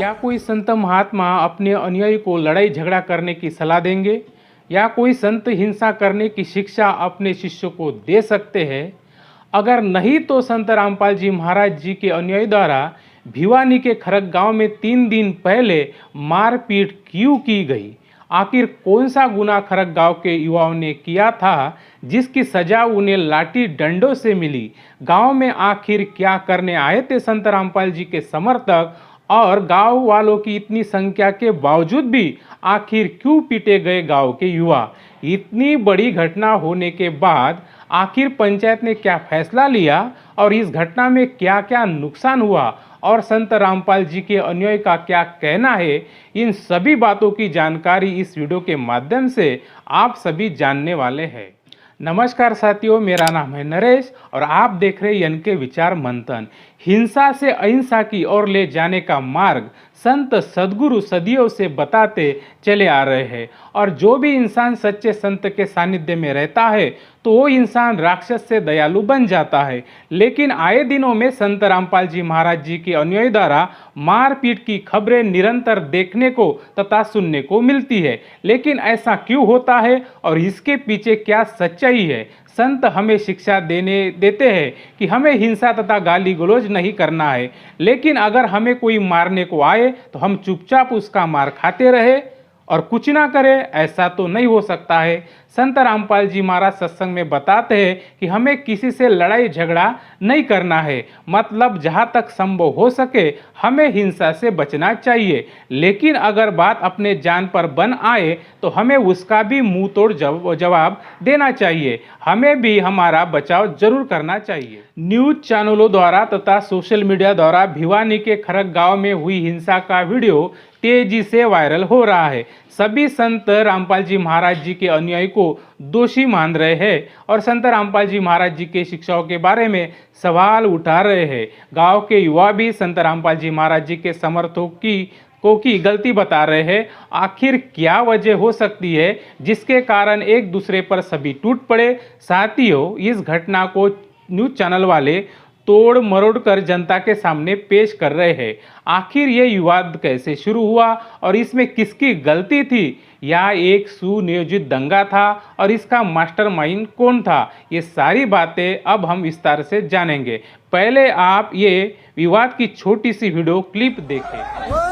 क्या कोई संत महात्मा अपने अनुयायी को लड़ाई झगड़ा करने की सलाह देंगे या कोई संत हिंसा करने की शिक्षा अपने शिष्यों को दे सकते हैं? अगर नहीं तो संत रामपाल जी महाराज जी के अनुयायी द्वारा भिवानी के खरक गांव में 3 दिन पहले मारपीट क्यों की गई? आखिर कौन सा गुनाह खरक गांव के युवाओं ने किया था जिसकी सजा उन्हें लाठी डंडों से मिली? गांव में आखिर क्या करने आए थे संत रामपाल जी के समर्थक और गांव वालों की इतनी संख्या के बावजूद भी आखिर क्यों पीटे गए गांव के युवा? इतनी बड़ी घटना होने के बाद आखिर पंचायत ने क्या फैसला लिया और इस घटना में क्या क्या नुकसान हुआ और संत रामपाल जी के अनुयायी का क्या कहना है, इन सभी बातों की जानकारी इस वीडियो के माध्यम से आप सभी जानने वाले हैं। नमस्कार साथियों, मेरा नाम है नरेश और आप देख रहे हैं एनके विचार मंथन। हिंसा से अहिंसा की ओर ले जाने का मार्ग संत सद्गुरु सदियों से बताते चले आ रहे हैं और जो भी इंसान सच्चे संत के सानिध्य में रहता है तो वो इंसान राक्षस से दयालु बन जाता है। लेकिन आए दिनों में संत रामपाल जी महाराज जी के अनुयायी द्वारा मारपीट की खबरें निरंतर देखने को तथा सुनने को मिलती है। लेकिन ऐसा क्यों होता है और इसके पीछे क्या सच्चाई है? संत हमें शिक्षा देते हैं कि हमें हिंसा तथा गाली गलौज नहीं करना है, लेकिन अगर हमें कोई मारने को आए तो हम चुपचाप उसका मार खाते रहे और कुछ ना करें, ऐसा तो नहीं हो सकता है। संत रामपाल जी महाराज सत्संग में बताते हैं कि हमें किसी से लड़ाई झगड़ा नहीं करना है, मतलब जहाँ तक संभव हो सके हमें हिंसा से बचना चाहिए। लेकिन अगर बात अपने जान पर बन आए तो हमें उसका भी मुंह तोड़ जवाब देना चाहिए। हमें भी हमारा बचाव जरूर करना चाहिए। न्यूज चैनलों द्वारा तथा सोशल मीडिया द्वारा भिवानी के खरक गांव में हुई हिंसा का वीडियो तेजी से वायरल हो रहा है। सभी संत रामपाल जी महाराज जी के अनुयायी को दोषी मान रहे हैं और संत रामपाल जी महाराज जी के शिक्षाओं के बारे में सवाल उठा रहे हैं। गांव के युवा भी संत रामपाल जी महाराज जी के समर्थकों की गलती बता रहे हैं। आखिर क्या वजह हो सकती है जिसके कारण एक दूसरे पर सभी टूट पड़े? साथियों, इस घटना को न्यूज चैनल वाले तोड़ मरोड़ कर जनता के सामने पेश कर रहे हैं। आखिर ये विवाद कैसे शुरू हुआ और इसमें किसकी गलती थी? या एक सुनियोजित दंगा था और इसका मास्टरमाइंड कौन था? ये सारी बातें अब हम विस्तार से जानेंगे। पहले आप ये विवाद की छोटी सी वीडियो क्लिप देखें।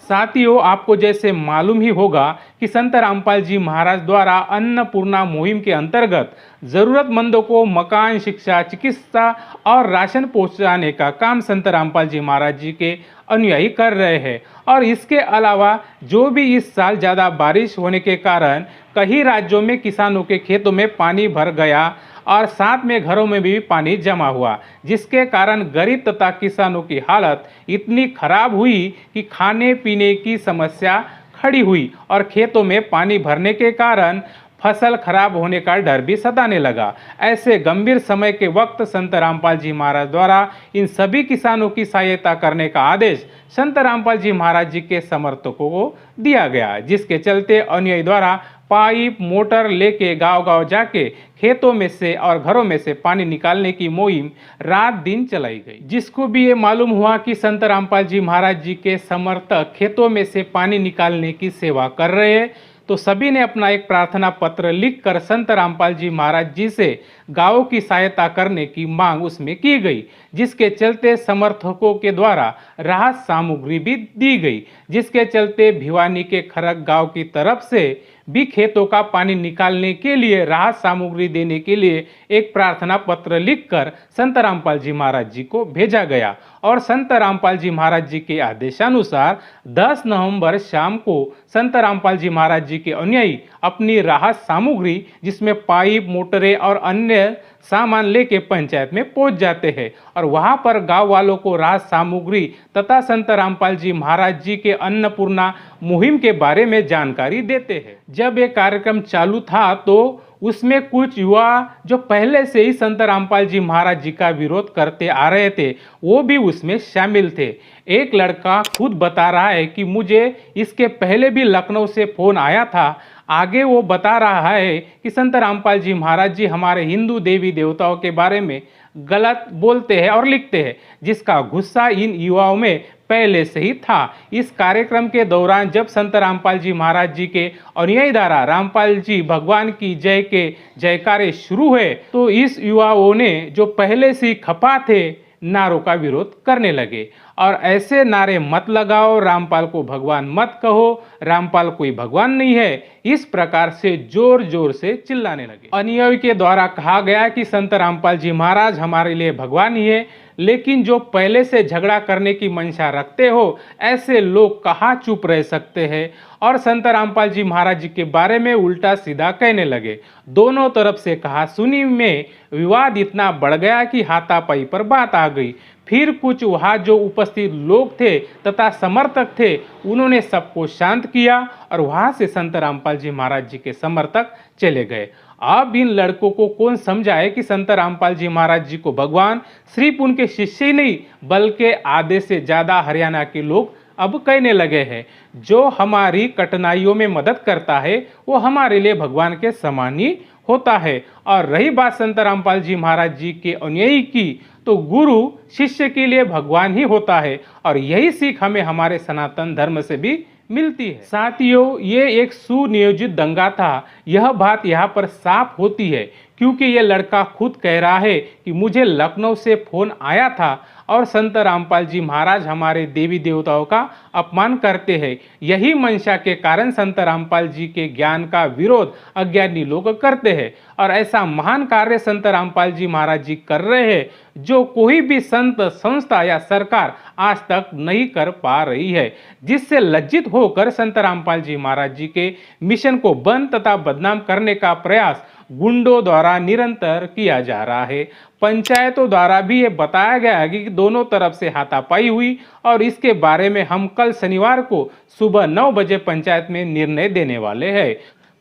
साथियों, आपको जैसे मालूम ही होगा कि संत रामपाल जी महाराज द्वारा अन्नपूर्णा मुहिम के अंतर्गत जरूरतमंदों को मकान, शिक्षा, चिकित्सा और राशन पहुंचाने का काम संत रामपाल जी महाराज जी के अनुयायी कर रहे हैं। और इसके अलावा जो भी इस साल ज़्यादा बारिश होने के कारण कई राज्यों में किसानों के खेतों में पानी भर गया और साथ में घरों में भी पानी जमा हुआ, जिसके कारण गरीब तथा किसानों की हालत इतनी खराब हुई कि खाने पीने की समस्या खड़ी हुई और खेतों में पानी भरने के कारण फसल खराब होने का डर भी सताने लगा। ऐसे गंभीर समय के वक्त संत रामपाल जी महाराज द्वारा इन सभी किसानों की सहायता करने का आदेश संत रामपाल जी महाराज जी के समर्थकों को दिया गया, जिसके चलते अनुयायी द्वारा पाइप मोटर लेके गांव-गांव जाके खेतों में से और घरों में से पानी निकालने की मुहिम रात दिन चलाई गई। जिसको भी ये मालूम हुआ कि संत रामपाल जी महाराज जी के समर्थक खेतों में से पानी निकालने की सेवा कर रहे हैं, तो सभी ने अपना एक प्रार्थना पत्र लिखकर संत रामपाल जी महाराज जी से गांवों की सहायता करने की मांग उसमें की गई, जिसके चलते समर्थकों के द्वारा राहत सामग्री भी दी गई। जिसके चलते भिवानी के खरक गांव की तरफ से भी खेतों का पानी निकालने के लिए राहत सामग्री देने के लिए एक प्रार्थना पत्र लिखकर संत रामपाल जी महाराज जी को भेजा गया और संत रामपाल जी महाराज जी के आदेशानुसार 10 नवंबर शाम को संत रामपाल जी महाराज जी के अनुयायी अपनी राहत सामग्री जिसमें पाइप, मोटरें और अन्य सामान लेके पंचायत में पहुंच जाते हैं और वहां पर गांव वालों को राहत सामग्री तथा संत रामपाल जी महाराज जी के अन्नपूर्णा मुहिम के बारे में जानकारी देते हैं। जब ये कार्यक्रम चालू था तो उसमें कुछ युवा जो पहले से ही संत रामपाल जी महाराज जी का विरोध करते आ रहे थे वो भी उसमें शामिल थे। एक लड़का खुद बता रहा है कि मुझे इसके पहले भी लखनऊ से फ़ोन आया था। आगे वो बता रहा है कि संत रामपाल जी महाराज जी हमारे हिंदू देवी देवताओं के बारे में गलत बोलते हैं और लिखते हैं, जिसका गुस्सा इन युवाओं में पहले से ही था। इस कार्यक्रम के दौरान जब संत रामपाल जी महाराज जी के अनुयायी द्वारा रामपाल जी भगवान की जय के जयकारे शुरू हुए तो इस युवाओं ने जो पहले से ही खपा थे नारों का विरोध करने लगे और ऐसे नारे मत लगाओ, रामपाल को भगवान मत कहो, रामपाल कोई भगवान नहीं है, इस प्रकार से जोर जोर से चिल्लाने लगे। अनुयायी के द्वारा कहा गया कि संत रामपाल जी महाराज हमारे लिए भगवान ही है, लेकिन जो पहले से झगड़ा करने की मंशा रखते हो ऐसे लोग कहाँ चुप रह सकते हैं और संत रामपाल जी महाराज जी के बारे में उल्टा सीधा कहने लगे। दोनों तरफ से कहा सुनी में विवाद इतना बढ़ गया कि हाथापाई पर बात आ गई। फिर कुछ वहाँ जो उपस्थित लोग थे तथा समर्थक थे उन्होंने सबको शांत किया और वहाँ से संत रामपाल जी महाराज जी के समर्थक चले गए। अब इन लड़कों को कौन समझाए कि संत रामपाल जी महाराज जी को भगवान सिर्फ उनके शिष्य ही नहीं बल्कि आधे से ज़्यादा हरियाणा के लोग अब कहने लगे हैं। जो हमारी कठिनाइयों में मदद करता है वो हमारे लिए भगवान के समान ही होता है। और रही बात संत रामपाल जी महाराज जी के अनुयायी की तो गुरु शिष्य के लिए भगवान ही होता है और यही सीख हमें हमारे सनातन धर्म से भी मिलती है। साथियों, ये एक सुनियोजित दंगा था, यह बात यहाँ पर साफ होती है क्योंकि ये लड़का खुद कह रहा है कि मुझे लखनऊ से फ़ोन आया था और संत रामपाल जी महाराज हमारे देवी देवताओं का अपमान करते हैं। यही मंशा के कारण संत रामपाल जी के ज्ञान का विरोध अज्ञानी लोग करते हैं और ऐसा महान कार्य संत रामपाल जी महाराज जी कर रहे हैं जो कोई भी संत संस्था या सरकार आज तक नहीं कर पा रही है, जिससे लज्जित होकर संत रामपाल जी महाराज जी के मिशन को बंद तथा बदनाम करने का प्रयास गुंडों द्वारा निरंतर किया जा रहा है। पंचायतों द्वारा भी ये बताया गया है कि दोनों तरफ से हाथापाई हुई और इसके बारे में हम कल शनिवार को सुबह 9 बजे पंचायत में निर्णय देने वाले हैं।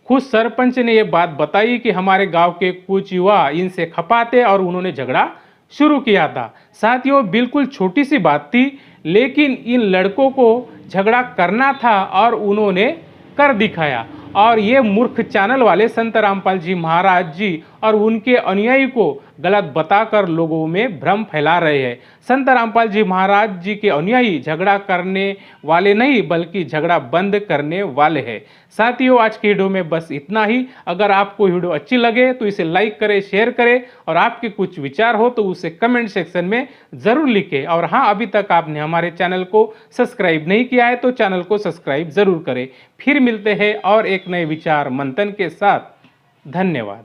खुद सरपंच ने ये बात बताई कि हमारे गांव के कुछ युवा इनसे खपाते और उन्होंने झगड़ा शुरू किया था। साथियों, बिल्कुल छोटी सी बात थी लेकिन इन लड़कों को झगड़ा करना था और उन्होंने कर दिखाया। और ये मूर्ख चैनल वाले संत रामपाल जी महाराज जी और उनके अनुयायी को गलत बताकर लोगों में भ्रम फैला रहे हैं। संत रामपाल जी महाराज जी के अनुयायी झगड़ा करने वाले नहीं बल्कि झगड़ा बंद करने वाले हैं। साथियों, आज की वीडियो में बस इतना ही। अगर आपको वीडियो अच्छी लगे तो इसे लाइक करें, शेयर करें और आपके कुछ विचार हो तो उसे कमेंट सेक्शन में ज़रूर लिखें। और हाँ, अभी तक आपने हमारे चैनल को सब्सक्राइब नहीं किया है तो चैनल को सब्सक्राइब ज़रूर करें। फिर मिलते हैं और एक नए विचार मंथन के साथ। धन्यवाद।